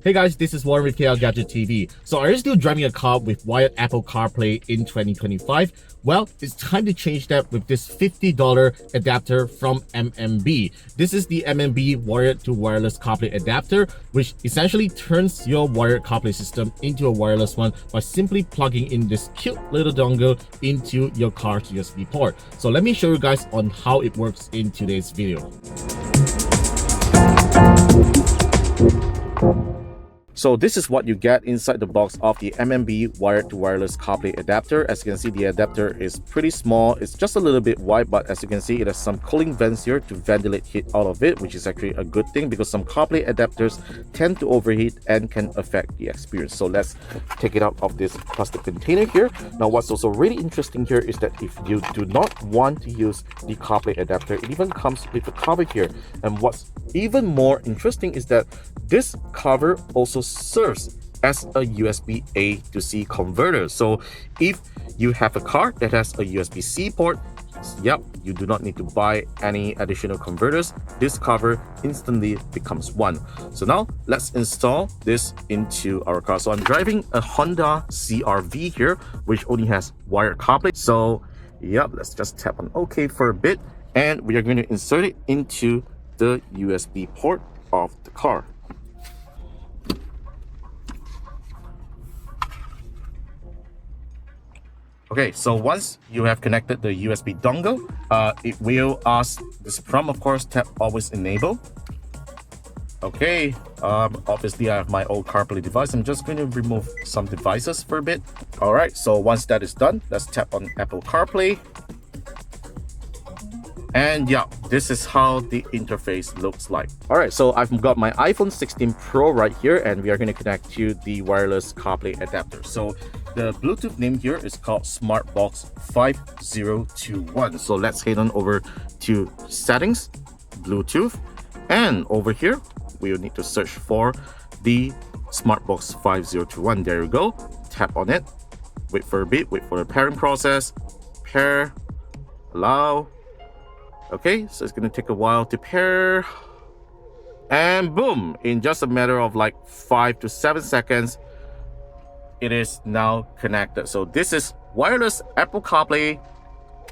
Hey guys, this is Warren with KLGadgetTV. So are you still driving a car with wired Apple CarPlay in 2025? Well, it's time to change that with this $50 adapter from MMB. This is the MMB wired to wireless CarPlay adapter, which essentially turns your wired CarPlay system into a wireless one by simply plugging in this cute little dongle into your car's USB port. So let me show you guys on how it works in today's video. So this is what you get inside the box of the MMB wired to wireless CarPlay adapter. As you can see, the adapter is pretty small. It's just a little bit wide, but as you can see, it has some cooling vents here to ventilate heat out of it, which is actually a good thing because some CarPlay adapters tend to overheat and can affect the experience. So let's take it out of this plastic container here. Now, what's also really interesting here is that if you do not want to use the CarPlay adapter, it even comes with a cover here. And what's even more interesting is that this cover also serves as a USB-A to C converter. So if you have a car that has a USB-C port, yep, you do not need to buy any additional converters. This cover instantly becomes one. So now let's install this into our car. So I'm driving a Honda CR-V here, which only has wired CarPlay. So yep, let's just tap on OK for a bit, and we are going to insert it into the USB port of the car. Okay, so once you have connected the USB dongle, it will ask this prompt, of course, tap always enable. Okay, obviously I have my old CarPlay device. I'm just going to remove some devices for a bit. All right, so once that is done, let's tap on Apple CarPlay. And yeah, this is how the interface looks like. All right, so I've got my iPhone 16 Pro right here, and we are going to connect to the wireless CarPlay adapter. So the Bluetooth name here is called SmartBox 5021. So let's head on over to settings, Bluetooth, and over here we will need to search for the SmartBox 5021. There you go. Tap on it. Wait for a bit. Wait for the pairing process. Pair. Allow. Okay, so it's going to take a while to pair. And boom, in just a matter of like 5 to 7 seconds, it is now connected. So this is wireless Apple CarPlay.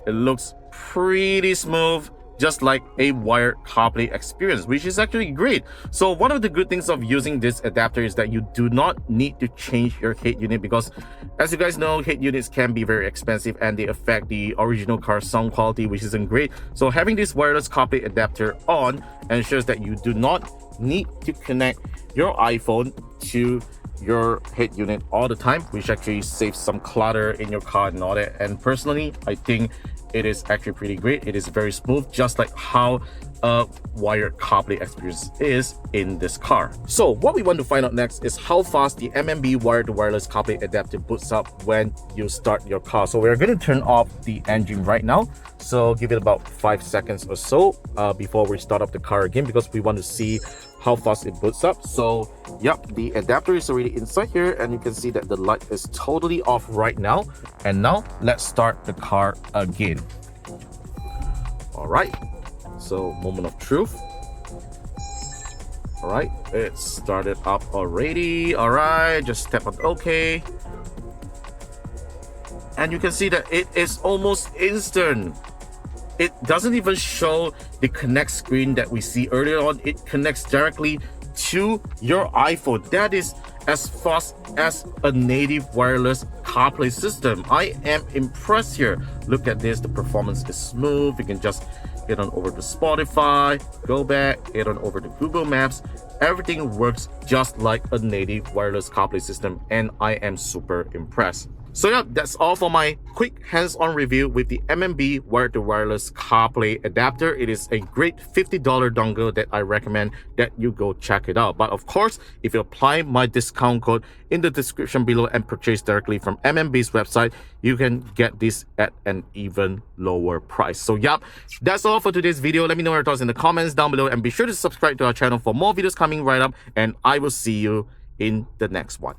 It looks pretty smooth, just like a wired CarPlay experience, which is actually great. So one of the good things of using this adapter is that you do not need to change your head unit, because as you guys know, head units can be very expensive and they affect the original car sound quality, which isn't great. So having this wireless CarPlay adapter on ensures that you do not need to connect your iPhone to your head unit all the time, which actually saves some clutter in your car and all that. And personally, I think it is actually pretty great. It is very smooth, just like how a wired CarPlay experience is in this car. So what we want to find out next is how fast the MMB wired to wireless CarPlay adapter boots up when you start your car. So we're going to turn off the engine right now. So give it about 5 seconds or so before we start up the car again, because we want to see how fast it boots up. So yep, the adapter is already inside here, and you can see that the light is totally off right now. And now let's start the car again. All right, so moment of truth. All right, it started up already. All right, just tap on OK, and you can see that it is almost instant. It doesn't even show the connect screen that we see earlier on. It connects directly to your iPhone. That is as fast as a native wireless CarPlay system. I am impressed here. Look at this. The performance is smooth. You can just get on over to Spotify, go back, get on over to Google Maps. Everything works just like a native wireless CarPlay system, and I am super impressed. So yeah, that's all for my quick hands-on review with the MMB wired to wireless CarPlay adapter. It is a great $50 dongle that I recommend that you go check it out. But of course, if you apply my discount code in the description below and purchase directly from MMB's website, you can get this at an even lower price. So yeah, that's all for today's video. Let me know your thoughts in the comments down below, and be sure to subscribe to our channel for more videos coming right up, and I will see you in the next one.